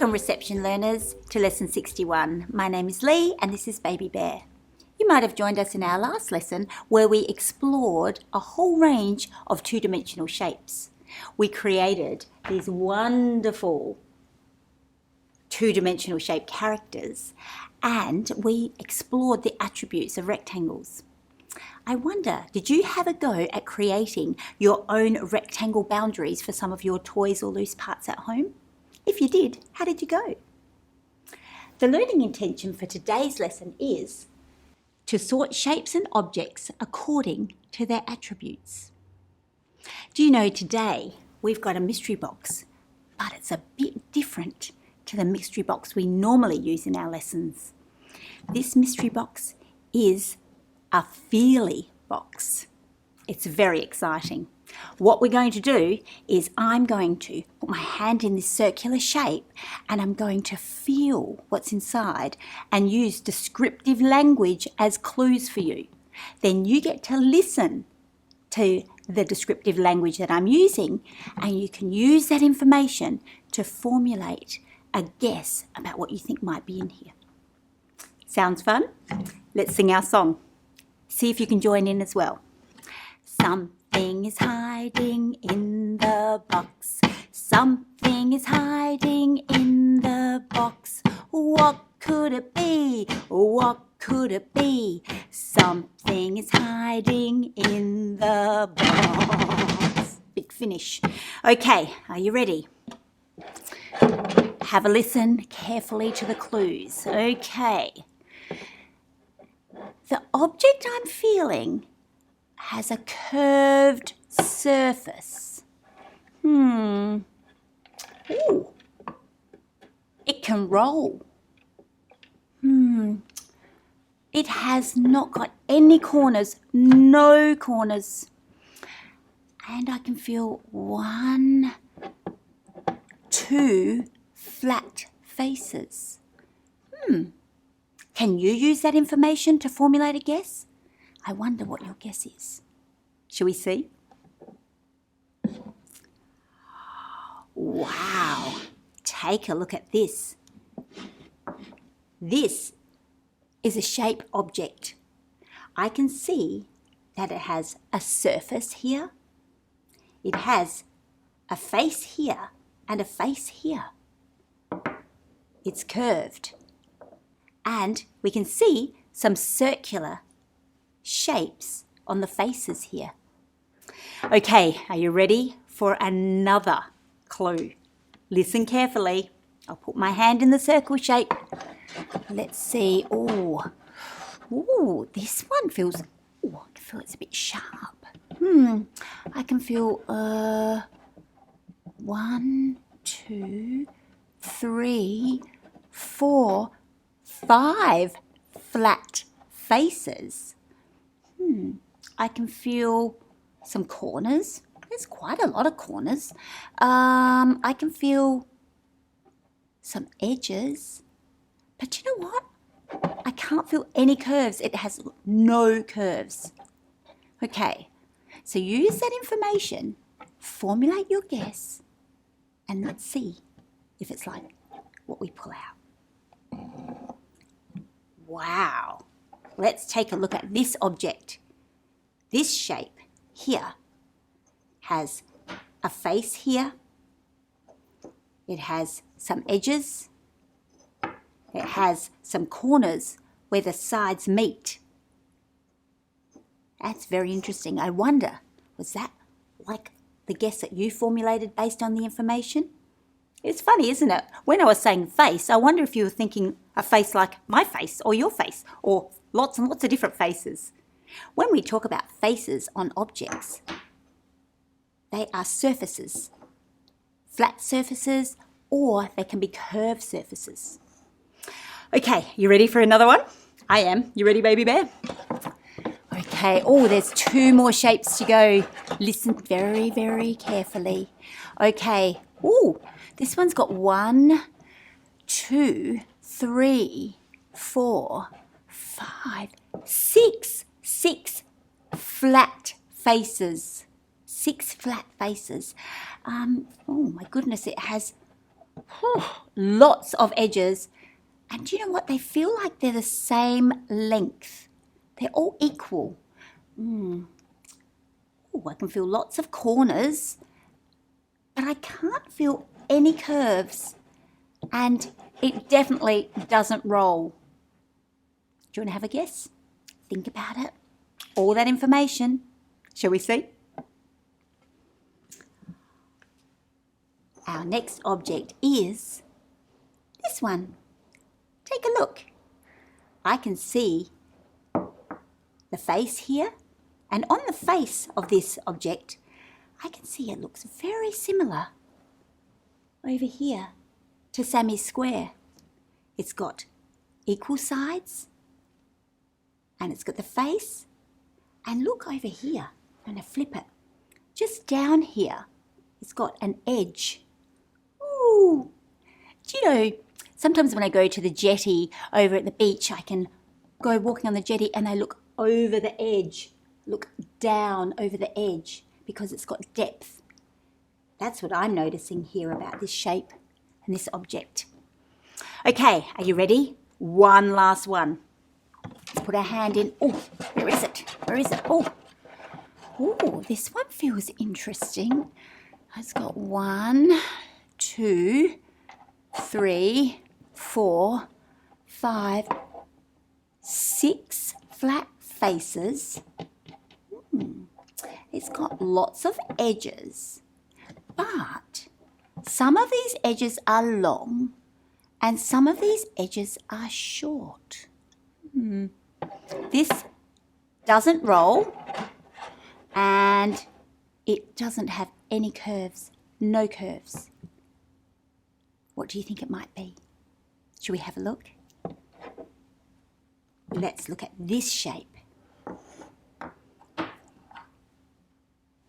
Welcome reception learners to lesson 61. My name is Lee and this is Baby Bear. You might have joined us in our last lesson where we explored a whole range of two-dimensional shapes. We created these wonderful two-dimensional shape characters and we explored the attributes of rectangles. I wonder, did you have a go at creating your own rectangle boundaries for some of your toys or loose parts at home? If you did, how did you go? The learning intention for today's lesson is to sort shapes and objects according to their attributes. Do you know today we've got a mystery box, but it's a bit different to the mystery box we normally use in our lessons. This mystery box is a feely box. It's very exciting. What we're going to do is I'm going to put my hand in this circular shape and I'm going to feel what's inside and use descriptive language as clues for you. Then you get to listen to the descriptive language that I'm using and you can use that information to formulate a guess about what you think might be in here. Sounds fun? Let's sing our song. See if you can join in as well. Something is hiding in the box. Something is hiding in the box. What could it be? What could it be? Something is hiding in the box. Big finish. Okay, are you ready? Have a listen carefully to the clues. Okay. The object I'm feeling has a curved surface. Ooh. It can roll. It has not got any corners, no corners. And I can feel 1, 2 flat faces. Can you use that information to formulate a guess? I wonder what your guess is. Shall we see? Wow! Take a look at this. This is a shape object. I can see that it has a surface here. It has a face here and a face here. It's curved. And we can see some circular shapes on the faces here. Okay, are you ready for another clue? Listen carefully. I'll put my hand in the circle shape. Let's see. Oh, this one feels, I can feel it's a bit sharp. I can feel 1, 2, 3, 4, 5 flat faces. I can feel some corners. There's quite a lot of corners. I can feel some edges. But you know what? I can't feel any curves. It has no curves. Okay, so use that information, formulate your guess, and let's see if it's like what we pull out. Wow. Let's take a look at this object. This shape here has a face here. It has some edges. It has some corners where the sides meet. That's very interesting. I wonder, was that like the guess that you formulated based on the information? It's funny, isn't it? When I was saying face, I wonder if you were thinking a face like my face or your face or lots and lots of different faces. When we talk about faces on objects, they are surfaces, flat surfaces, or they can be curved surfaces. Okay, you ready for another one? I am. You ready, Baby Bear? Okay, there's 2 more shapes to go. Listen very, very carefully. Okay, this one's got 1, 2, 3, 4, 5, 6 flat faces. 6 flat faces. Oh my goodness, it has Lots of edges. And do you know what? They feel like they're the same length. They're all equal. Ooh, I can feel lots of corners, but I can't feel any curves. And it definitely doesn't roll. Do you want to have a guess? Think about it. All that information. Shall we see? Our next object is this one. Take a look. I can see the face here, and on the face of this object, I can see it looks very similar over here to Sammy's square. It's got equal sides, and it's got the face, and look over here. I'm going to flip it. Just down here, it's got an edge. Ooh! Do you know, sometimes when I go to the jetty over at the beach, I can go walking on the jetty and I look over the edge, look down over the edge because it's got depth. That's what I'm noticing here about this shape and this object. Okay, are you ready? One last one. Let's put our hand in. Oh, where is it? Where is it? Oh, this one feels interesting. It's got 1, 2, 3, 4, 5, 6 flat faces. It's got lots of edges, but some of these edges are long and some of these edges are short. This doesn't roll and it doesn't have any curves, no curves. What do you think it might be? Should we have a look? Let's look at this shape.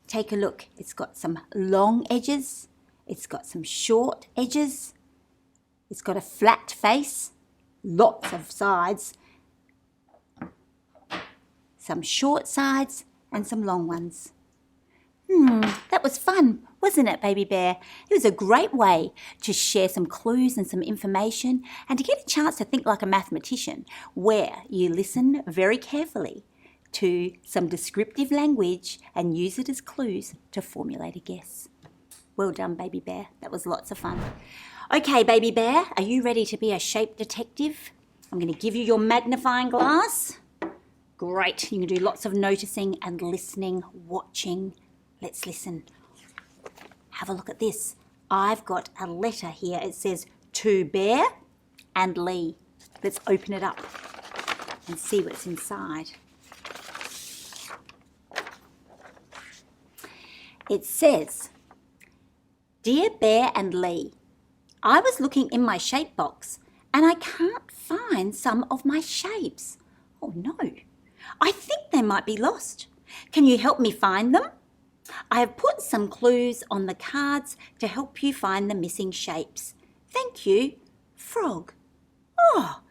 Take a look. It's got some long edges. It's got some short edges. It's got a flat face, lots of sides, some short sides and some long ones. That was fun, wasn't it, Baby Bear? It was a great way to share some clues and some information and to get a chance to think like a mathematician, where you listen very carefully to some descriptive language and use it as clues to formulate a guess. Well done, Baby Bear. That was lots of fun. Okay, Baby Bear, are you ready to be a shape detective? I'm going to give you your magnifying glass. Great. You can do lots of noticing and listening, watching. Let's listen. Have a look at this. I've got a letter here. It says to Bear and Lee. Let's open it up and see what's inside. It says, Dear Bear and Lee, I was looking in my shape box and I can't find some of my shapes. Oh no, I think they might be lost. Can you help me find them? I have put some clues on the cards to help you find the missing shapes. Thank you, Frog. Oh,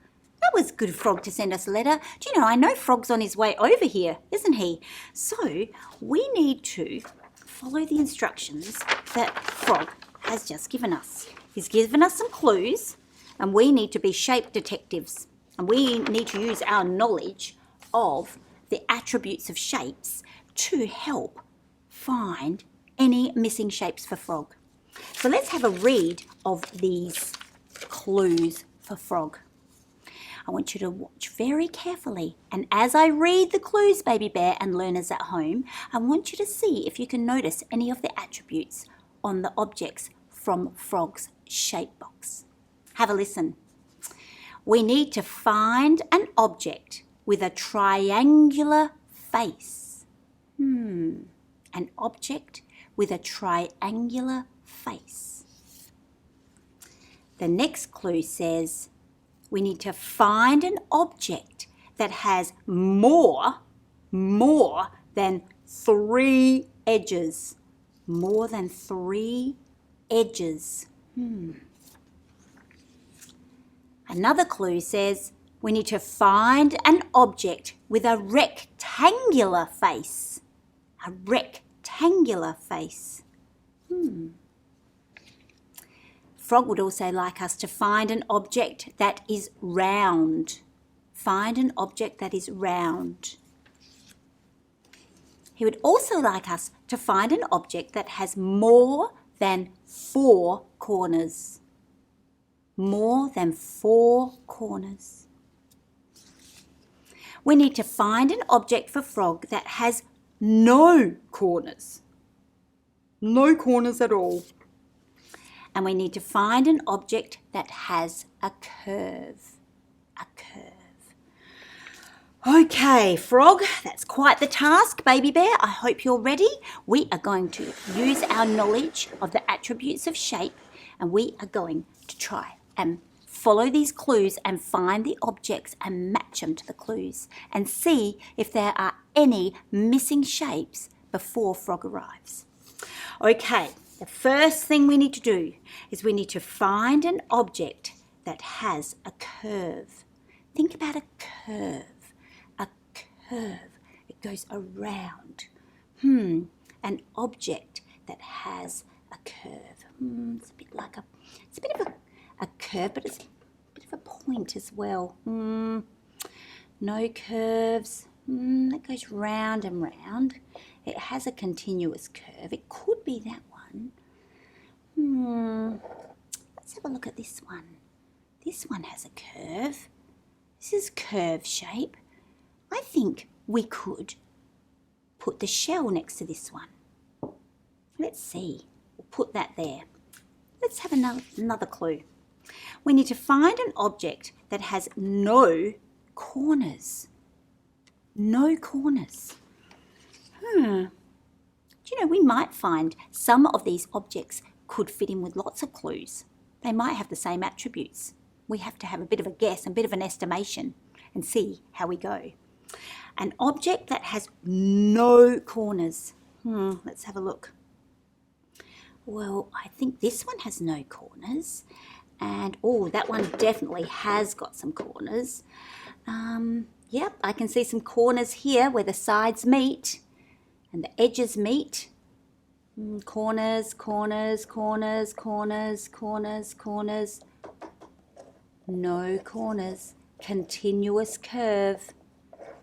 that was good, Frog, to send us a letter. Do you know, I know Frog's on his way over here, isn't he? So we need to follow the instructions that Frog has just given us. He's given us some clues and we need to be shape detectives and we need to use our knowledge of the attributes of shapes to help find any missing shapes for Frog. So let's have a read of these clues for Frog. I want you to watch very carefully, and as I read the clues, Baby Bear and learners at home, I want you to see if you can notice any of the attributes on the objects from Frog's shape box. Have a listen. We need to find an object with a triangular face. An object with a triangular face. The next clue says we need to find an object that has more than 3 edges. More than 3 edges. Another clue says we need to find an object with a rectangular face. A rectangular face. Frog would also like us to find an object that is round. Find an object that is round. He would also like us to find an object that has more than 4 corners. More than 4 corners. We need to find an object for Frog that has no corners. No corners at all. And we need to find an object that has a curve. A curve. Okay, Frog, that's quite the task, Baby Bear. I hope you're ready. We are going to use our knowledge of the attributes of shape, and we are going to try and follow these clues and find the objects and match them to the clues and see if there are any missing shapes before Frog arrives. Okay, the first thing we need to do is we need to find an object that has a curve. Think about a curve. A curve. It goes around. An object that has a curve. It's a bit like it's a bit of a curve, but it's a bit of a point as well. No curves. That goes round and round. It has a continuous curve. It could be that one. Let's have a look at this one. This one has a curve. This is curve shape. I think we could put the shell next to this one. Let's see. We'll put that there. Let's have another clue. We need to find an object that has no corners. No corners. Do you know, we might find some of these objects could fit in with lots of clues. They might have the same attributes. We have to have a bit of a guess, a bit of an estimation, and see how we go. An object that has no corners. Let's have a look. Well, I think this one has no corners. And, that one definitely has got some corners. Yep, I can see some corners here where the sides meet and the edges meet. Corners, corners, corners, corners, corners, corners. No corners. Continuous curve.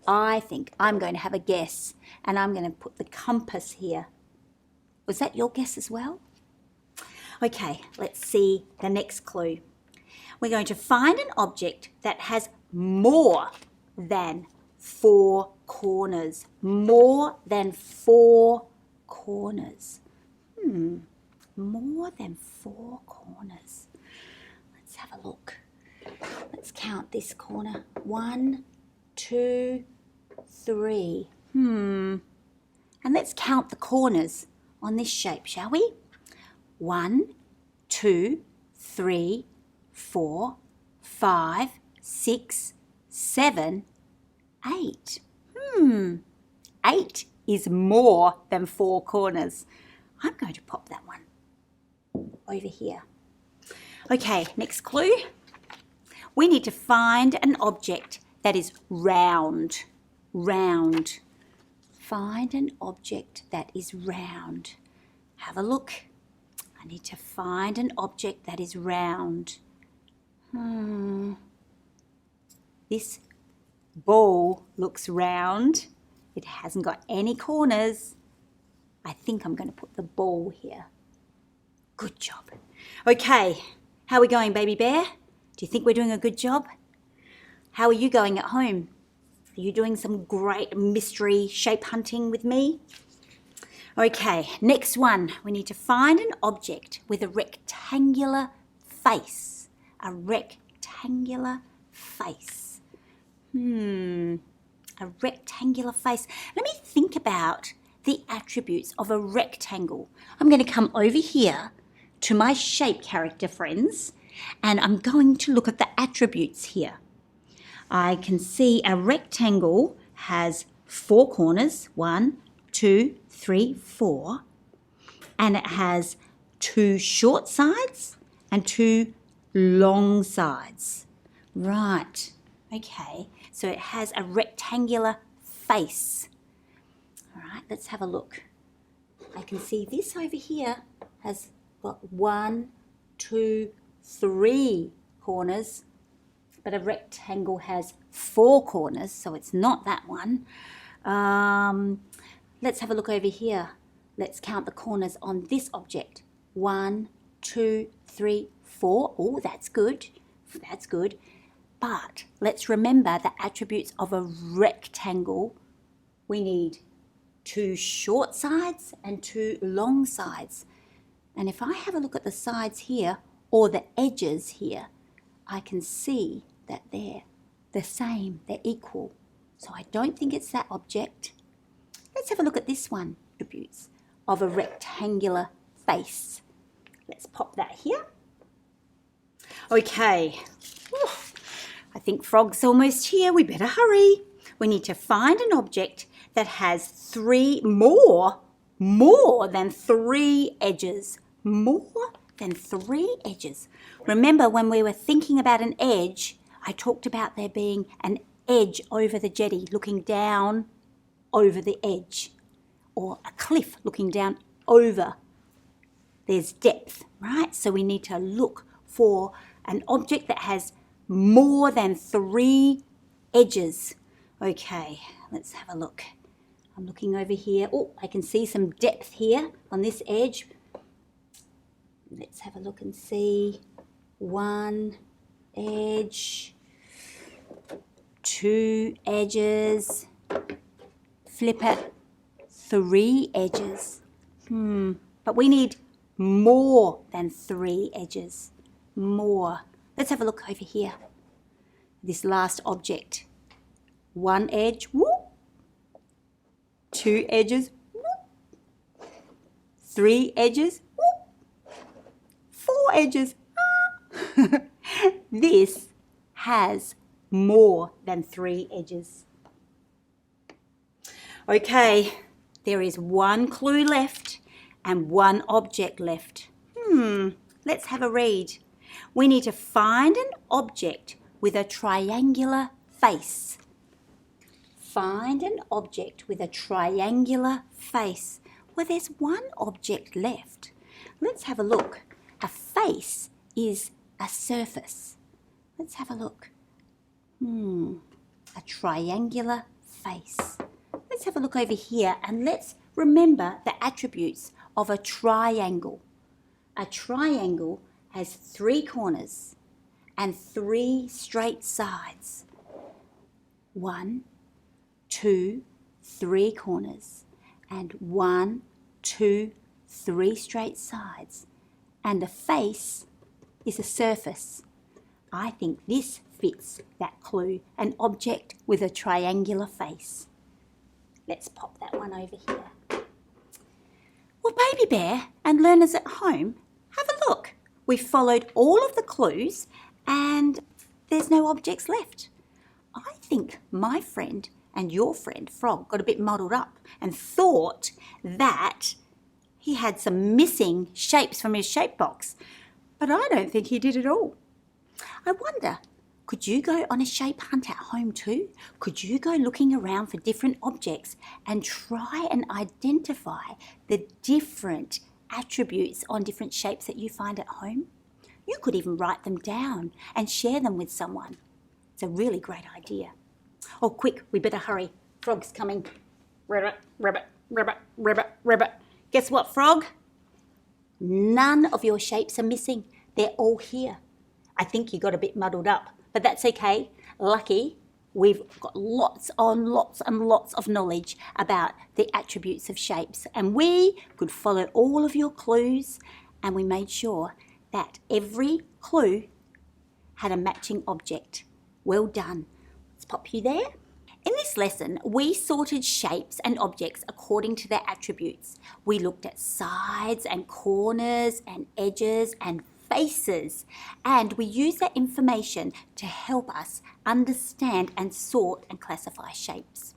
I think I'm going to have a guess, and I'm going to put the compass here. Was that your guess as well? Okay, let's see the next clue. We're going to find an object that has more than 4 corners. More than 4 corners. More than 4 corners. Let's have a look. Let's count this corner. 1, 2, 3. And let's count the corners on this shape, shall we? 1, 2, 3, 4, 5, 6, 7, 8. 8 is more than 4 corners. I'm going to pop that one over here. Okay, next clue. We need to find an object that is round. Round. Find an object that is round. Have a look. I need to find an object that is round. This ball looks round. It hasn't got any corners. I think I'm going to put the ball here. Good job. Okay, how are we going, Baby Bear? Do you think we're doing a good job? How are you going at home? Are you doing some great mystery shape hunting with me? Okay, next one. We need to find an object with a rectangular face. A rectangular face. A rectangular face. Let me think about the attributes of a rectangle. I'm going to come over here to my shape character friends, and I'm going to look at the attributes here. I can see a rectangle has 4 corners, 1, 2, 3, 4, and it has 2 short sides and 2 long sides. Right, okay, so it has a rectangular face. All right, let's have a look. I can see this over here has got 1, 2, 3 corners, but a rectangle has 4 corners, so it's not that one. Let's have a look over here. Let's count the corners on this object. 1, 2, 3, 4. Oh, that's good. That's good. But let's remember the attributes of a rectangle. We need 2 short sides and 2 long sides. And if I have a look at the sides here, or the edges here, I can see that they're the same, they're equal. So I don't think it's that object. Let's have a look at this one, attributes of a rectangular face. Let's pop that here. Okay, I think Frog's almost here. We better hurry. We need to find an object that has more than 3 edges. More than 3 edges. Remember when we were thinking about an edge, I talked about there being an edge over the jetty looking down over the edge, or a cliff looking down over. There's depth, right? So we need to look for an object that has more than 3 edges. Okay, let's have a look. I'm looking over here. Oh, I can see some depth here on this edge. Let's have a look and see. 1 edge, 2 edges, flip it, 3 edges. But we need more than 3 edges. More. Let's have a look over here. This last object. 1 edge, whoop. 2 edges, whoop. 3 edges, whoop. 4 edges. This has more than 3 edges. Okay, there is 1 clue left and 1 object left. Let's have a read. We need to find an object with a triangular face. Find an object with a triangular face. Well, there's 1 object left. Let's have a look. A face is a surface. Let's have a look. A triangular face. Let's have a look over here and let's remember the attributes of a triangle. A triangle has 3 corners and 3 straight sides. 1, 2, 3 corners and 1, 2, 3 straight sides. And a face is a surface. I think this fits that clue, an object with a triangular face. Let's pop that one over here. Well, Baby Bear and learners at home, have a look. We've followed all of the clues and there's no objects left. I think my friend and your friend Frog got a bit muddled up and thought that he had some missing shapes from his shape box, but I don't think he did at all. I wonder, could you go on a shape hunt at home too? Could you go looking around for different objects and try and identify the different attributes on different shapes that you find at home? You could even write them down and share them with someone. It's a really great idea. Oh, quick, we better hurry. Frog's coming. Ribbit, ribbit, ribbit, ribbit, ribbit. Guess what, Frog? None of your shapes are missing. They're all here. I think you got a bit muddled up, but that's okay. Lucky, we've got lots and lots of knowledge about the attributes of shapes, and we could follow all of your clues, and we made sure that every clue had a matching object. Well done. Let's pop you there. In this lesson, we sorted shapes and objects according to their attributes. We looked at sides and corners and edges and faces, and we used that information to help us understand and sort and classify shapes.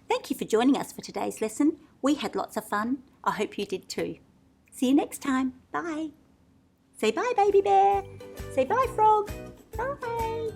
Thank you for joining us for today's lesson. We had lots of fun. I hope you did too. See you next time. Bye. Say bye, Baby Bear. Say bye, Frog. Bye.